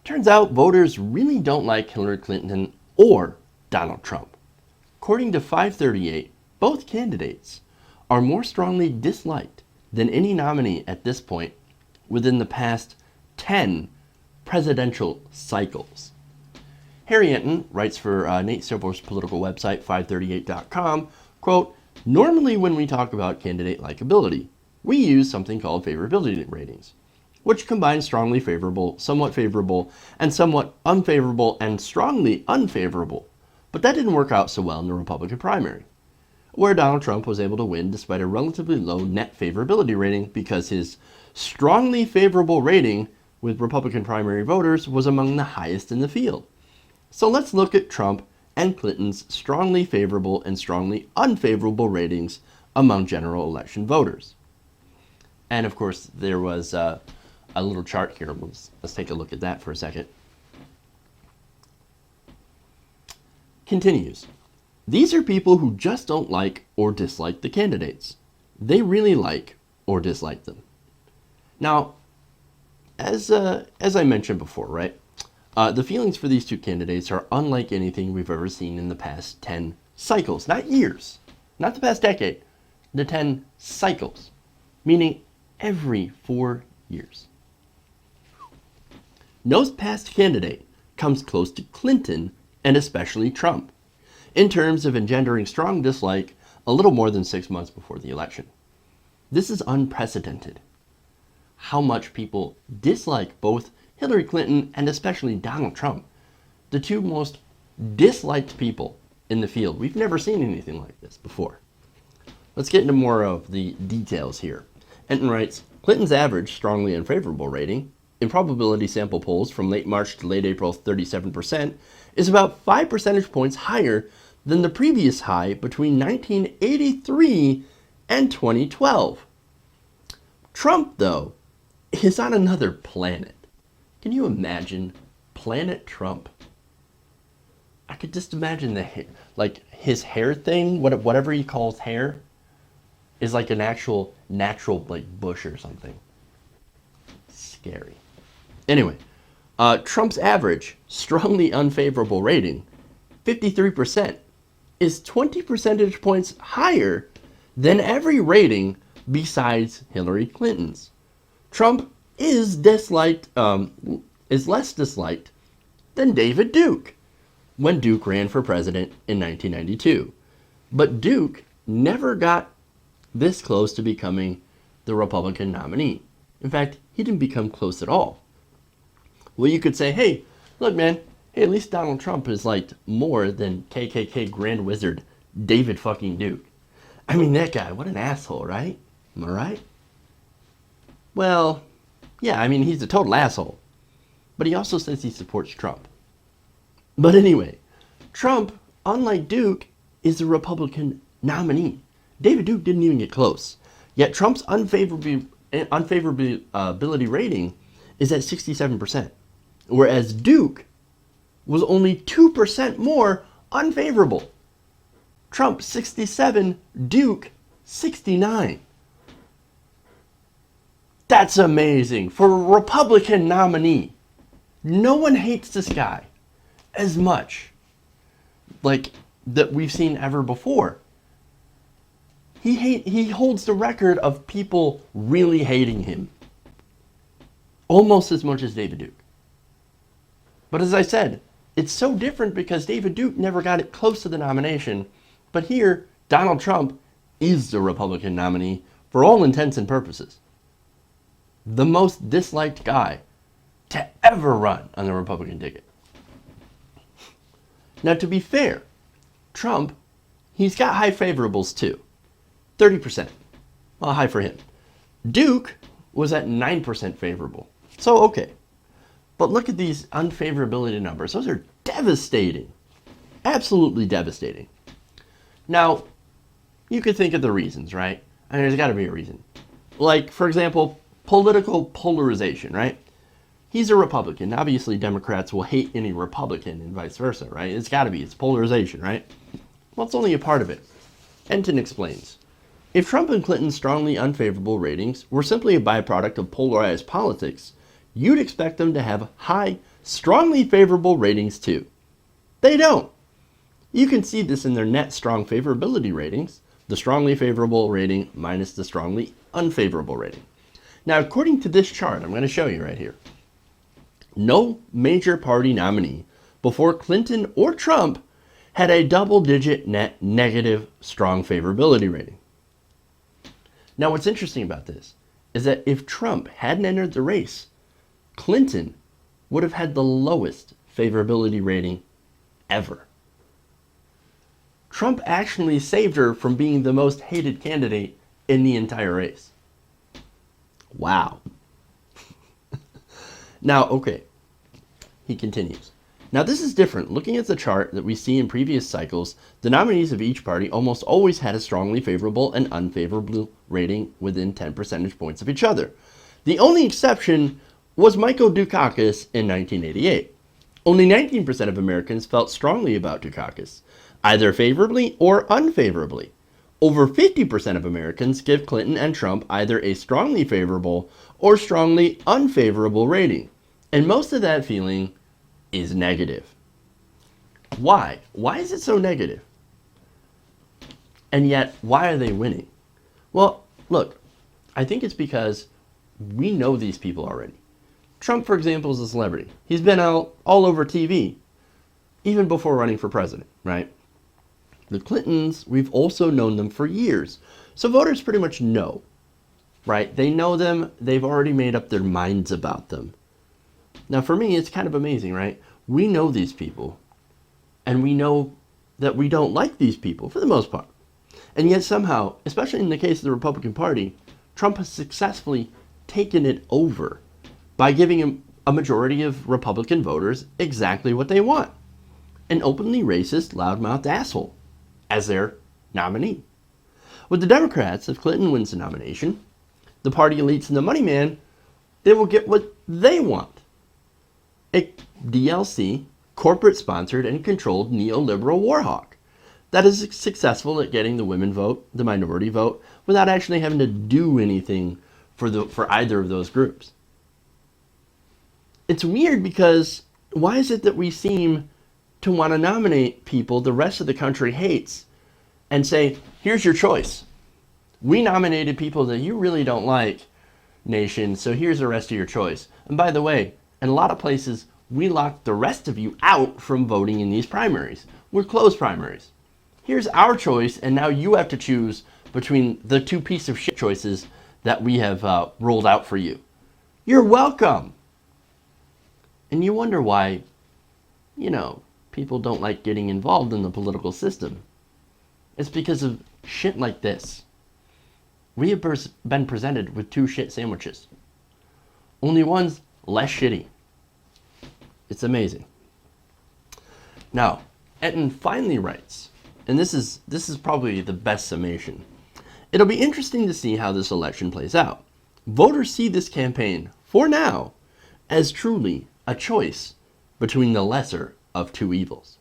Turns out voters really don't like Hillary Clinton or Donald Trump. According to 538, both candidates are more strongly disliked than any nominee at this point within the past 10 presidential cycles. Harry Enton writes for Nate Silver's political website, 538.com, quote, "Normally when we talk about candidate likability, we use something called favorability ratings, which combine strongly favorable, and somewhat unfavorable and strongly unfavorable. But that didn't work out so well in the Republican primary, where Donald Trump was able to win despite a relatively low net favorability rating because his strongly favorable rating with Republican primary voters was among the highest in the field. So let's look at Trump and Clinton's strongly favorable and strongly unfavorable ratings among general election voters." And of course, there was a little chart here. Let's take a look at that for a second. Continues. "These are people who just don't like or dislike the candidates. They really like or dislike them." Now, as I mentioned before, right? The feelings for these two candidates are unlike anything we've ever seen in the past 10 cycles, not years, not the past decade, the 10 cycles, meaning every 4 years. No past candidate comes close to Clinton and especially Trump in terms of engendering strong dislike a little more than 6 months before the election. This is unprecedented. How much people dislike both Hillary Clinton and especially Donald Trump, the two most disliked people in the field. We've never seen anything like this before. Let's get into more of the details here. Enton writes, "Clinton's average strongly unfavorable rating in probability sample polls from late March to late April, 37%, is about 5 percentage points higher than the previous high between 1983 and 2012. Trump, though, is on another planet. Can you imagine Planet Trump? I could just imagine his hair thing, whatever he calls hair, is like an actual natural bush or something. Scary. Anyway, Trump's average strongly unfavorable rating, 53%, is 20 percentage points higher than every rating besides Hillary Clinton's. Trump is less disliked than David Duke when Duke ran for president in 1992. But Duke never got this close to becoming the Republican nominee. In fact, he didn't become close at all. Well, you could say, hey, look, man, at least Donald Trump is liked more than KKK Grand Wizard David fucking Duke. I mean, that guy, what an asshole, right? Am I right? Well, yeah, I mean, he's a total asshole. But he also says he supports Trump. But anyway, Trump, unlike Duke, is a Republican nominee. David Duke didn't even get close. Yet Trump's unfavorability rating is at 67%, whereas Duke was only 2% more unfavorable. Trump 67, Duke 69. That's amazing for a Republican nominee. No one hates this guy as much that we've seen ever before. He holds the record of people really hating him almost as much as David Duke. But as I said, it's so different because David Duke never got it close to the nomination. But here, Donald Trump is the Republican nominee for all intents and purposes. The most disliked guy to ever run on the Republican ticket. Now, to be fair, Trump, he's got high favorables too. 30%. Well, high for him. Duke was at 9% favorable. So, okay. But look at these unfavorability numbers. Those are devastating. Absolutely devastating. Now, you could think of the reasons, right? I mean, there's got to be a reason. Like, for example, political polarization, right? He's a Republican. Obviously, Democrats will hate any Republican and vice versa, right? It's got to be. It's polarization, right? Well, it's only a part of it. Enton explains. If Trump and Clinton's strongly unfavorable ratings were simply a byproduct of polarized politics, you'd expect them to have high strongly favorable ratings too. They don't. You can see this in their net strong favorability ratings, the strongly favorable rating minus the strongly unfavorable rating. Now, according to this chart, I'm going to show you right here, no major party nominee before Clinton or Trump had a double-digit net negative strong favorability rating. Now, what's interesting about this is that if Trump hadn't entered the race, Clinton would have had the lowest favorability rating ever. Trump actually saved her from being the most hated candidate in the entire race. Wow. Now, okay, he continues. Now, this is different. Looking at the chart that we see in previous cycles, the nominees of each party almost always had a strongly favorable and unfavorable rating within 10 percentage points of each other. The only exception was Michael Dukakis in 1988. Only 19% of Americans felt strongly about Dukakis, either favorably or unfavorably. Over 50% of Americans give Clinton and Trump either a strongly favorable or strongly unfavorable rating, and most of that feeling is negative. Why? Why is it so negative? And yet, why are they winning? Well, look, I think it's because we know these people already. Trump, for example, is a celebrity. He's been all over TV, even before running for president, right? The Clintons, we've also known them for years. So voters pretty much know, right? They know them. They've already made up their minds about them. Now, for me, it's kind of amazing, right? We know these people, and we know that we don't like these people for the most part. And yet somehow, especially in the case of the Republican Party, Trump has successfully taken it over by giving a majority of Republican voters exactly what they want: an openly racist, loudmouthed asshole as their nominee. With the Democrats, if Clinton wins the nomination, the party elites and the money man, they will get what they want: a DLC, corporate-sponsored and controlled neoliberal war hawk that is successful at getting the women vote, the minority vote, without actually having to do anything for either of those groups. It's weird because why is it that we seem to want to nominate people the rest of the country hates and say, here's your choice. We nominated people that you really don't like, nation, so here's the rest of your choice. And by the way, in a lot of places, we locked the rest of you out from voting in these primaries. We're closed primaries. Here's our choice, and now you have to choose between the two piece of shit choices that we have rolled out for you. You're welcome. And you wonder why, people don't like getting involved in the political system. It's because of shit like this. We have been presented with two shit sandwiches. Only one's less shitty. It's amazing. Now, Etten finally writes, and this is probably the best summation. It'll be interesting to see how this election plays out. Voters see this campaign, for now, as truly a choice between the lesser of two evils.